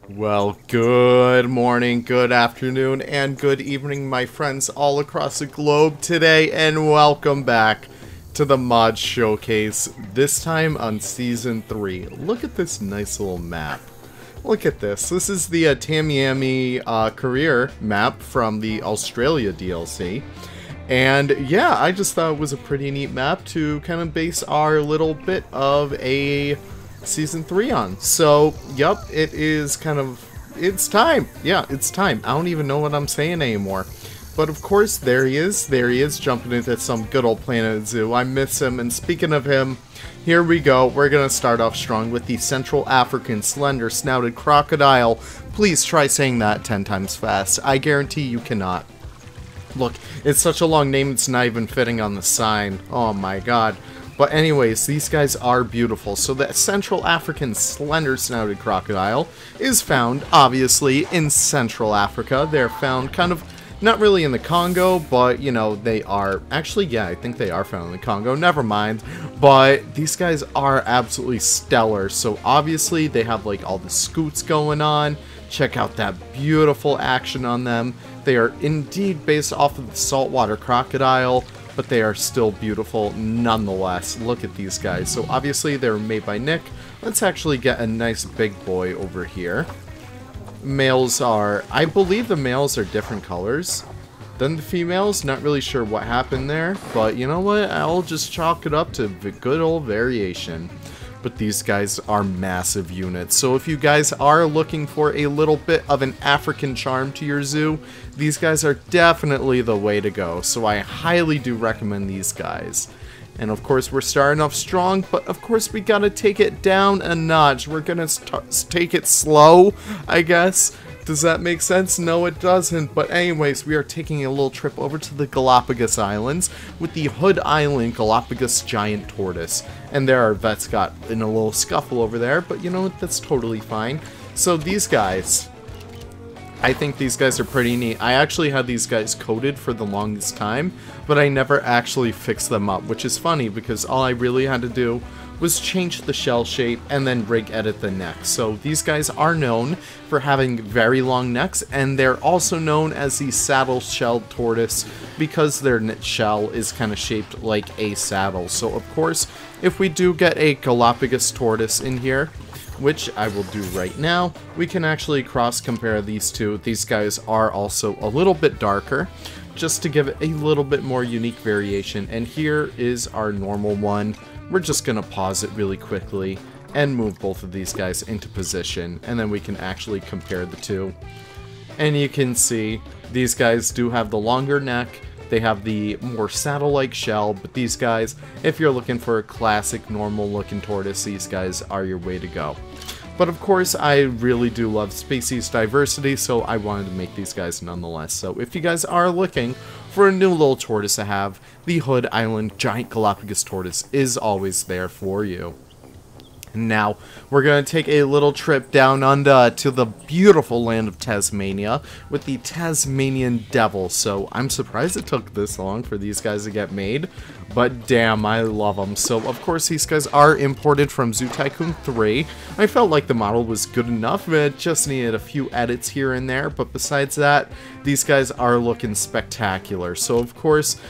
Well, good morning, good afternoon, and good evening, my friends all across the globe today, and welcome back to the Mod Showcase, this time on Season 3. Look at this nice little map. Look at this. This is the Tamiami career map from the Australia DLC. And yeah, I just thought it was a pretty neat map to kind of base our little bit of a Season 3 on. So, yep, it is kind of, it's time. Yeah, it's time. I don't even know what I'm saying anymore. But of course, there he is, jumping into some good old Planet Zoo. I miss him, and speaking of him, here we go. We're gonna start off strong with the Central African Slender-Snouted Crocodile. Please try saying that 10 times fast. I guarantee you cannot. Look, it's such a long name, it's not even fitting on the sign. Oh my god. But anyways, these guys are beautiful. So the Central African Slender-Snouted Crocodile is found, obviously, in Central Africa. They're found kind of, not really in the Congo, but, you know, they are, actually, yeah, I think they are found in the Congo, never mind. But these guys are absolutely stellar. So obviously, they have, like, all the scoots going on. Check out that beautiful action on them. They are indeed based off of the saltwater crocodile, but they are still beautiful nonetheless. Look at these guys. So obviously they were made by Nick. Let's actually get a nice big boy over here. Males are, I believe the males are different colors than the females. Not really sure what happened there, but you know what? I'll just chalk it up to good old variation. But these guys are massive units. So if you guys are looking for a little bit of an African charm to your zoo, these guys are definitely the way to go. So I highly do recommend these guys. And of course we're starting off strong, but of course we gotta take it down a notch. We're gonna take it slow, I guess. Does that make sense? No, it doesn't. But anyways, we are taking a little trip over to the Galapagos Islands with the Hood Island Galapagos Giant Tortoise. And there our vets got in a little scuffle over there, but you know what? That's totally fine. So these guys, I think these guys are pretty neat. I actually had these guys coded for the longest time, but I never actually fixed them up, which is funny because all I really had to do was change the shell shape and then rig edit the neck. So these guys are known for having very long necks, and they're also known as the saddle-shelled tortoise because their shell is kind of shaped like a saddle. So of course, if we do get a Galapagos tortoise in here, which I will do right now, we can actually cross-compare these two. These guys are also a little bit darker, just to give it a little bit more unique variation. And here is our normal one. We're just gonna pause it really quickly and move both of these guys into position, and then we can actually compare the two. And you can see these guys do have the longer neck, they have the more saddle-like shell, but these guys, if you're looking for a classic normal looking tortoise, these guys are your way to go. But of course, I really do love species diversity, so I wanted to make these guys nonetheless. So if you guys are looking for a new little tortoise to have, the Hood Island Giant Galapagos Tortoise is always there for you. Now, we're going to take a little trip down under to the beautiful land of Tasmania with the Tasmanian Devil. So, I'm surprised it took this long for these guys to get made, but damn, I love them. So, of course, these guys are imported from Zoo Tycoon 3. I felt like the model was good enough, it just needed a few edits here and there, but besides that, these guys are looking spectacular. So, of course,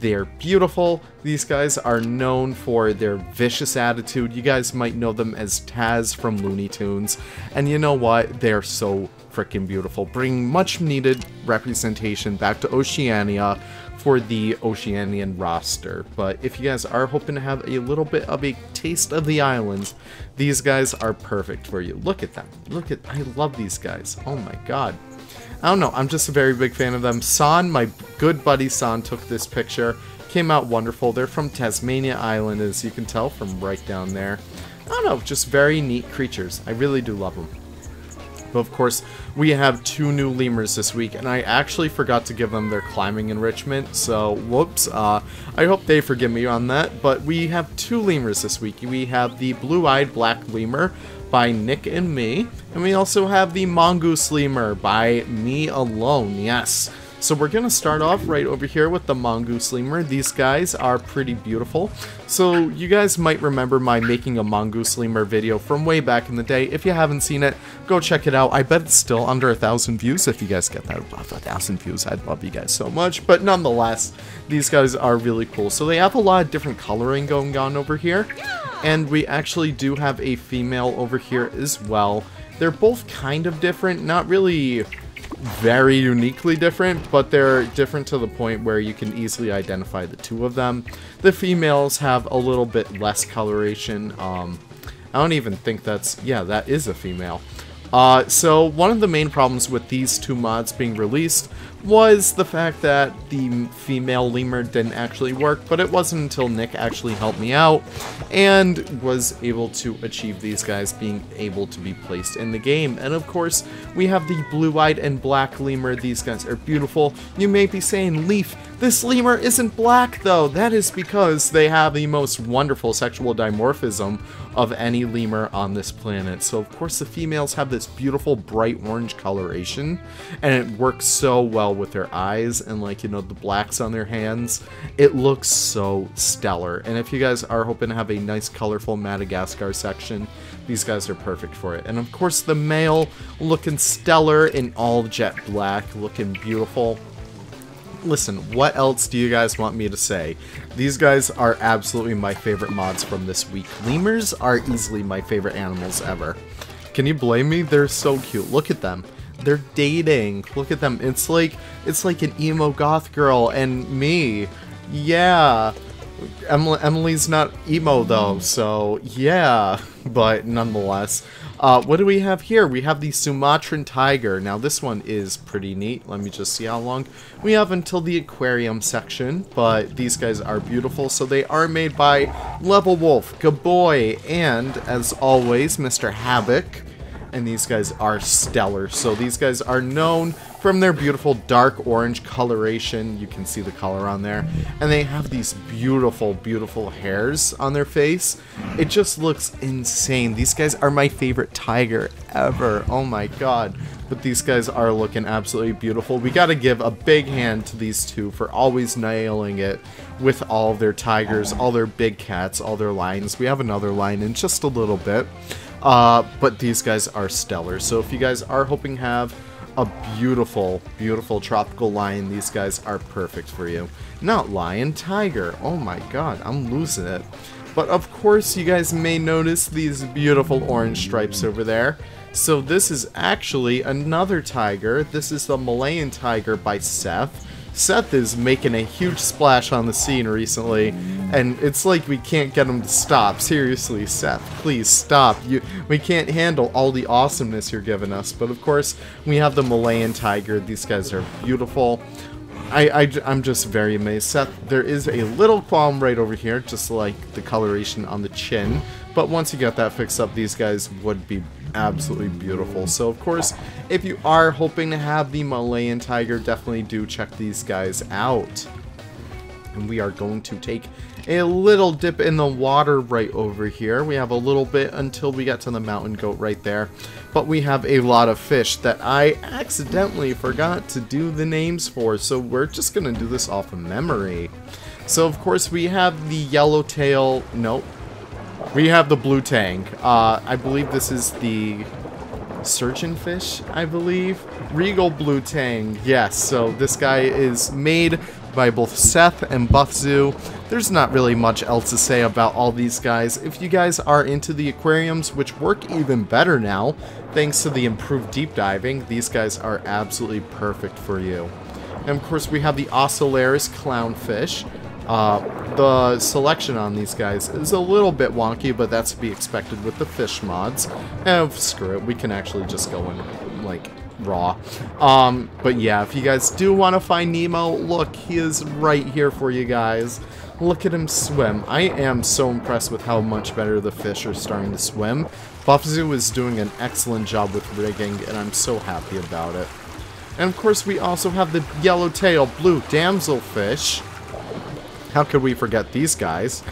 they're beautiful. These guys are known for their vicious attitude. You guys might know them as Taz from Looney Tunes. And you know what? They're so freaking beautiful. Bringing much needed representation back to Oceania for the Oceanian roster. But if you guys are hoping to have a little bit of a taste of the islands, these guys are perfect for you. Look at them. I love these guys. Oh my god. I don't know, I'm just a very big fan of them. San, my good buddy San, took this picture. Came out wonderful. They're from Tasmania Island, as you can tell from right down there. I don't know, just very neat creatures. I really do love them. But of course, we have two new lemurs this week, and I actually forgot to give them their climbing enrichment, so whoops. I hope they forgive me on that. But we have two lemurs this week. We have the blue-eyed black lemur by Nick and me, and we also have the mongoose lemur by me alone. Yes, So we're going to start off right over here with the mongoose lemur. These guys are pretty beautiful. So you guys might remember my making a mongoose lemur video from way back in the day. If you haven't seen it, go check it out. I bet it's still under 1,000 views. If you guys get that above 1,000 views, I'd love you guys so much. But nonetheless, these guys are really cool. So they have a lot of different coloring going on over here. And we actually do have a female over here as well. They're both kind of different, not really very uniquely different, but they're different to the point where you can easily identify the two of them. The females have a little bit less coloration. I don't even think that's... yeah, that is a female. So one of the main problems with these two mods being released was the fact that the female lemur didn't actually work, but it wasn't until Nick actually helped me out and was able to achieve these guys being able to be placed in the game. And of course, we have the blue-eyed and black lemur. These guys are beautiful. You may be saying, Leaf, this lemur isn't black though. That is because they have the most wonderful sexual dimorphism of any lemur on this planet. So of course the females have this beautiful bright orange coloration, and it works so well with their eyes and, like, you know, the blacks on their hands. It looks so stellar. And if you guys are hoping to have a nice colorful Madagascar section, these guys are perfect for it. And of course the male looking stellar in all jet black, looking beautiful. Listen, what else do you guys want me to say? These guys are absolutely my favorite mods from this week. Lemurs are easily my favorite animals ever. Can you blame me? They're so cute. Look at them. They're dating. Look at them. It's like an emo goth girl and me. Yeah. Emily's not emo though, so yeah. But nonetheless, what do we have here? We have the Sumatran tiger. Now this one is pretty neat. Let me just see how long we have until the aquarium section. But these guys are beautiful. So they are made by Level Wolf, Gaboy, and as always, Mr. Havoc. And these guys are stellar. So these guys are known from their beautiful dark orange coloration. You can see the color on there. And they have these beautiful, beautiful hairs on their face. It just looks insane. These guys are my favorite tiger ever. Oh my god. But these guys are looking absolutely beautiful. We gotta give a big hand to these two for always nailing it with all of their tigers, all their big cats, all their lions. We have another lion in just a little bit. But these guys are stellar. So if you guys are hoping to have a beautiful, beautiful tropical lion, these guys are perfect for you. Not lion, tiger. Oh my god, I'm losing it. But of course, you guys may notice these beautiful orange stripes over there. So this is actually another tiger. This is the Malayan tiger by Seth. Seth is making a huge splash on the scene recently, and it's like we can't get him to stop. Seriously, Seth, please stop. We can't handle all the awesomeness you're giving us. But of course, we have the Malayan tiger. These guys are beautiful. I'm just very amazed. Seth, there is a little qualm right over here, just like the coloration on the chin. But once you get that fixed up, these guys would be absolutely beautiful. So of course, if you are hoping to have the Malayan tiger, definitely do check these guys out. And we are going to take a little dip in the water right over here. We have a little bit until we get to the mountain goat right there. But we have a lot of fish that I accidentally forgot to do the names for, so we're just gonna do this off of memory. So of course we have the yellowtail, nope. We have the blue tang. I believe this is the surgeonfish, I believe. Regal blue tang, yes. So this guy is made by both Seth and BuffZoo. There's not really much else to say about all these guys. If you guys are into the aquariums, which work even better now, thanks to the improved deep diving, these guys are absolutely perfect for you. And of course we have the Ocellaris clownfish. The selection on these guys is a little bit wonky, but that's to be expected with the fish mods. Screw it, we can actually just go in, like, raw. But yeah, if you guys do want to find Nemo, look, he is right here for you guys. Look at him swim. I am so impressed with how much better the fish are starting to swim. BuffZoo is doing an excellent job with rigging, and I'm so happy about it. And of course, we also have the yellowtail blue damselfish. How could we forget these guys?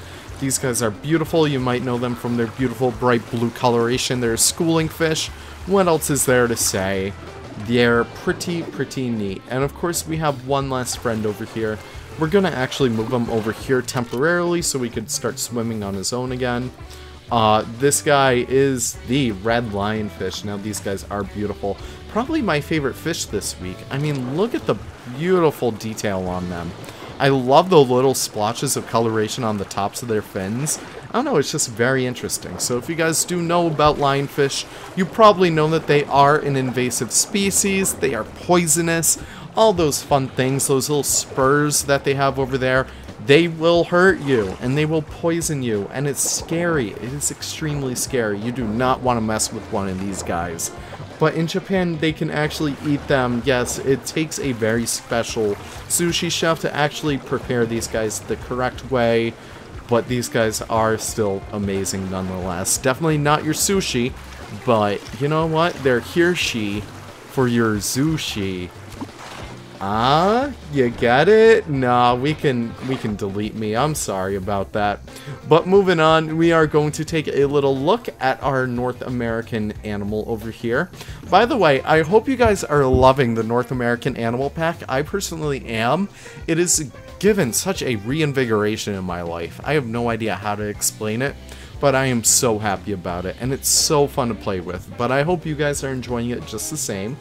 These guys are beautiful. You might know them from their beautiful bright blue coloration. They're a schooling fish. What else is there to say? They're pretty neat. And of course we have one last friend over here. We're gonna actually move him over here temporarily so we could start swimming on his own again. This guy is the red lionfish. Now these guys are beautiful. Probably my favorite fish this week. I mean, look at the beautiful detail on them. I love the little splotches of coloration on the tops of their fins. I don't know, it's just very interesting. So if you guys do know about lionfish, you probably know that they are an invasive species. They are poisonous. All those fun things, those little spurs that they have over there, they will hurt you and they will poison you, and it's scary. It is extremely scary. You do not want to mess with one of these guys. But in Japan, they can actually eat them. Yes, it takes a very special sushi chef to actually prepare these guys the correct way, but these guys are still amazing nonetheless. Definitely not your sushi, but you know what? They're hirshi for your sushi. You get it? Nah, we can delete me. I'm sorry about that. But moving on, we are going to take a little look at our North American animal over here. By the way, I hope you guys are loving the North American animal pack. I personally am. It has given such a reinvigoration in my life. I have no idea how to explain it, but I am so happy about it, and it's so fun to play with. But I hope you guys are enjoying it just the same.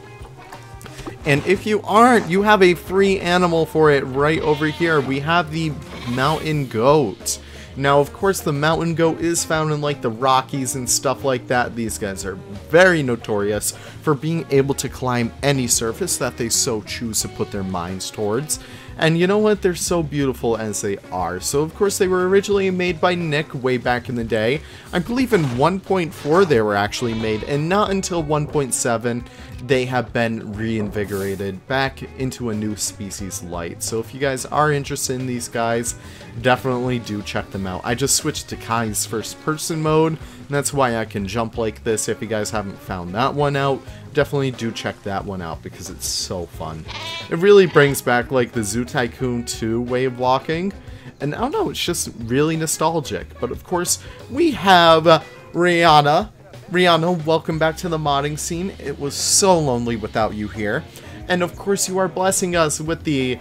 And if you aren't, you have a free animal for it right over here. We have the mountain goat. Now, of course, the mountain goat is found in, like, the Rockies and stuff like that. These guys are very notorious for being able to climb any surface that they so choose to put their minds towards. And you know what? They're so beautiful as they are. So, of course, they were originally made by Nick way back in the day. I believe in 1.4 they were actually made, and not until 1.7 they have been reinvigorated back into a new species light. So if you guys are interested in these guys, definitely do check them out. I just switched to Kai's first person mode, and that's why I can jump like this. If you guys haven't found that one out, definitely do check that one out because it's so fun. It really brings back, like, the Zoo Tycoon 2 way of walking, and I don't know, it's just really nostalgic. But of course, we have Rihanna. Rihanna, welcome back to the modding scene. It was so lonely without you here. And of course, you are blessing us with the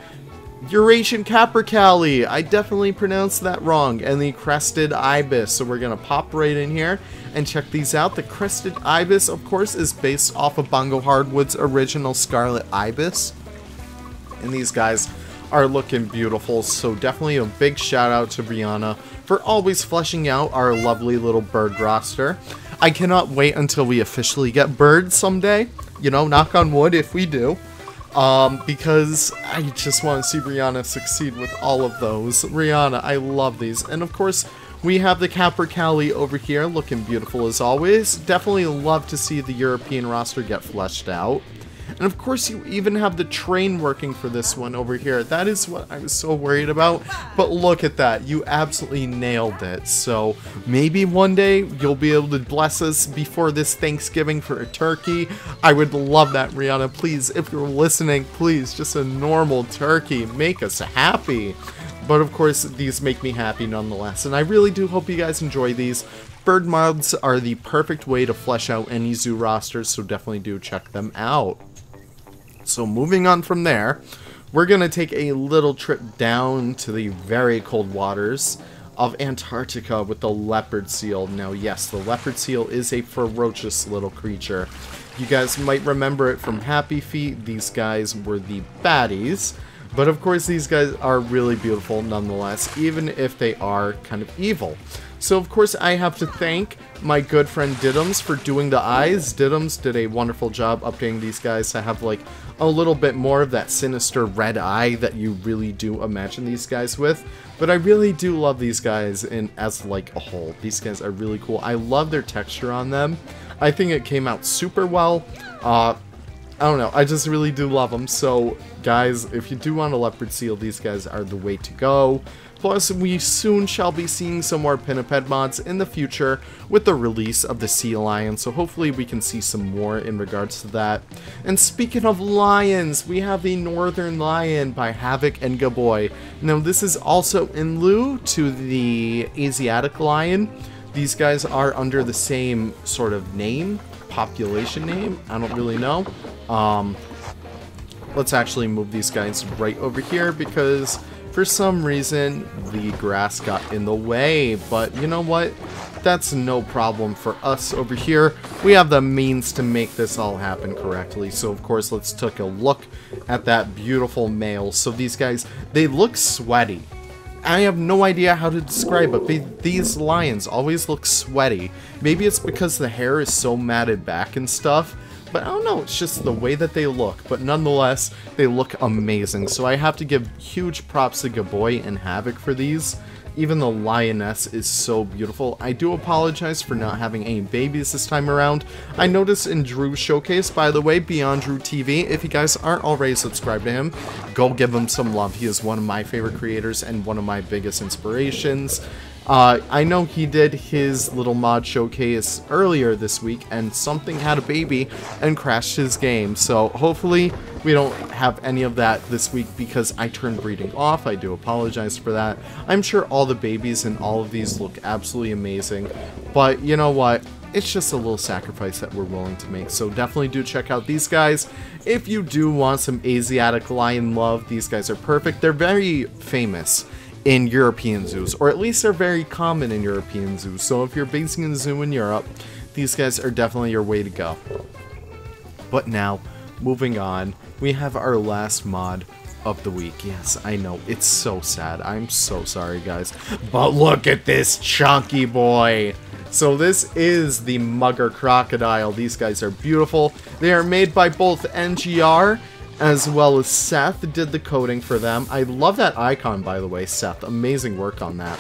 Eurasian capercaillie. I definitely pronounced that wrong. And the crested ibis. So we're going to pop right in here and check these out. The crested ibis, of course, is based off of Bongo Hardwood's original scarlet ibis. And these guys are looking beautiful. So definitely a big shout out to Brianna for always fleshing out our lovely little bird roster. I cannot wait until we officially get birds someday. You know, knock on wood if we do. Because I just want to see Rihanna succeed with all of those. Rihanna, I love these. And of course, we have the capercaillie over here, looking beautiful as always. Definitely love to see the European roster get fleshed out. And of course, you even have the train working for this one over here. That is what I was so worried about. But look at that. You absolutely nailed it. So maybe one day you'll be able to bless us before this Thanksgiving for a turkey. I would love that, Rihanna. Please, if you're listening, please, just a normal turkey. Make us happy. But of course, these make me happy nonetheless. And I really do hope you guys enjoy these. Bird mods are the perfect way to flesh out any zoo rosters, so definitely do check them out. So moving on from there, we're going to take a little trip down to the very cold waters of Antarctica with the leopard seal. Now, yes, the leopard seal is a ferocious little creature. You guys might remember it from Happy Feet. These guys were the baddies. But of course, these guys are really beautiful nonetheless, even if they are kind of evil. So of course, I have to thank my good friend Diddums for doing the eyes. Diddums did a wonderful job updating these guys to have like a little bit more of that sinister red eye that you really do imagine these guys with. But I really do love these guys as like a whole. These guys are really cool. I love their texture on them. I think it came out super well. I don't know, I just really do love them. So guys, if you do want a leopard seal, these guys are the way to go. Plus, we soon shall be seeing some more pinniped mods in the future with the release of the Sea Lion, so hopefully we can see some more in regards to that. And speaking of lions, we have the Northern Lion by Havoc and Gaboy. Now, this is also in lieu to the Asiatic Lion. These guys are under the same sort of name, population name, I don't really know. Let's actually move these guys right over here because for some reason the grass got in the way. But you know what? That's no problem for us over here. We have the means to make this all happen correctly. So of course, let's take a look at that beautiful male. So these guys, they look sweaty. I have no idea how to describe it. These lions always look sweaty. Maybe it's because the hair is so matted back and stuff. But I don't know, it's just the way that they look. But nonetheless, they look amazing. So I have to give huge props to Gaboy and Havoc for these. Even the lioness is so beautiful. I do apologize for not having any babies this time around. I noticed in Drew's showcase, by the way, Beyond Drew TV, if you guys aren't already subscribed to him, go give him some love. He is one of my favorite creators and one of my biggest inspirations. I know he did his little mod showcase earlier this week and something had a baby and crashed his game. So hopefully we don't have any of that this week because I turned breeding off. I do apologize for that. I'm sure all the babies in all of these look absolutely amazing. But you know what? It's just a little sacrifice that we're willing to make. So definitely do check out these guys. If you do want some Asiatic lion love, these guys are perfect. They're very famous in European zoos, or at least they're very common in European zoos. So if you're basing a zoo in Europe, these guys are definitely your way to go. But now, moving on, we have our last mod of the week. Yes, I know, it's so sad. I'm so sorry, guys. But look at this chunky boy. So this is the Mugger Crocodile. These guys are beautiful. They are made by both NGR as well as Seth did the coding for them. I love that icon, by the way, Seth. Amazing work on that.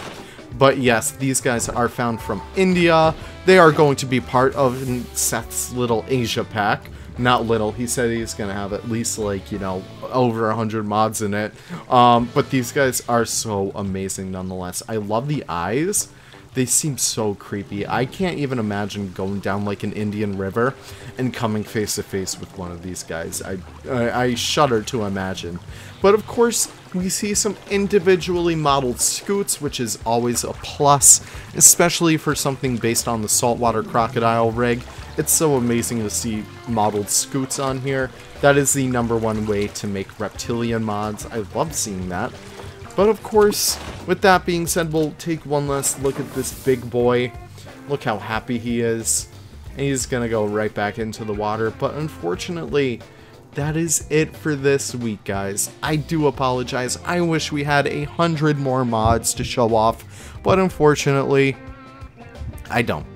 But yes, these guys are found from India. They are going to be part of Seth's little Asia pack. Not little, he said he's going to have at least, like, you know, over 100 mods in it. But these guys are so amazing nonetheless. I love the eyes. They seem so creepy. I can't even imagine going down like an Indian river and coming face to face with one of these guys. I shudder to imagine. But of course, we see some individually modeled scoots, which is always a plus, especially for something based on the saltwater crocodile rig. It's so amazing to see modeled scoots on here. That is the #1 way to make reptilian mods. I love seeing that. But of course, with that being said, we'll take one last look at this big boy. Look how happy he is. And he's gonna go right back into the water. But unfortunately, that is it for this week, guys. I do apologize. I wish we had 100 more mods to show off. But unfortunately, I don't.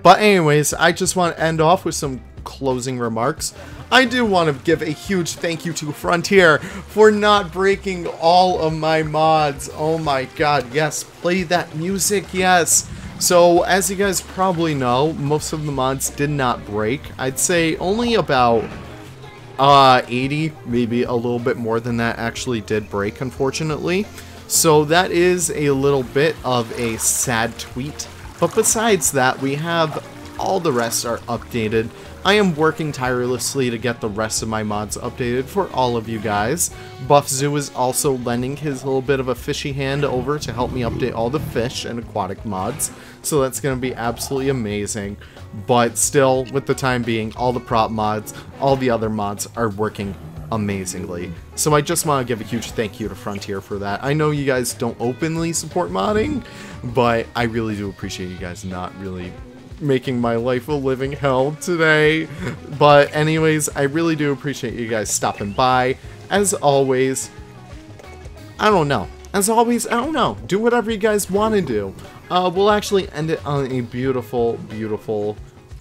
But anyways, I just want to end off with some closing remarks. I do want to give a huge thank you to Frontier for not breaking all of my mods. Oh my god, yes, play that music, yes. So, as you guys probably know, most of the mods did not break. I'd say only about 80, maybe a little bit more than that actually did break, unfortunately. So that is a little bit of a sad tweet. But besides that, we have all the rest are updated. I am working tirelessly to get the rest of my mods updated for all of you guys. BuffZoo is also lending his little bit of a fishy hand over to help me update all the fish and aquatic mods. So that's going to be absolutely amazing. But still, with the time being, all the prop mods, all the other mods are working amazingly. So I just want to give a huge thank you to Frontier for that. I know you guys don't openly support modding, but I really do appreciate you guys not really making my life a living hell today. But anyways, I really do appreciate you guys stopping by. As always, I don't know. As always, I don't know. Do whatever you guys want to do. We'll actually end it on a beautiful, beautiful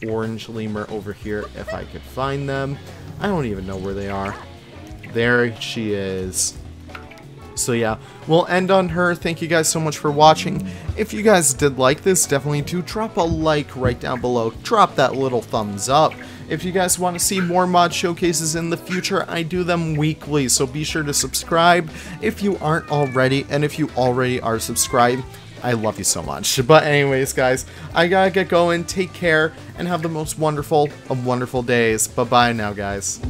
orange lemur over here if I could find them. I don't even know where they are. There she is. So yeah, we'll end on her. Thank you guys so much for watching. If you guys did like this, definitely do drop a like right down below. Drop that little thumbs up. If you guys want to see more mod showcases in the future, I do them weekly, so be sure to subscribe if you aren't already. And if you already are subscribed, I love you so much. But anyways, guys, I gotta get going. Take care and have the most wonderful of wonderful days. Bye-bye now, guys.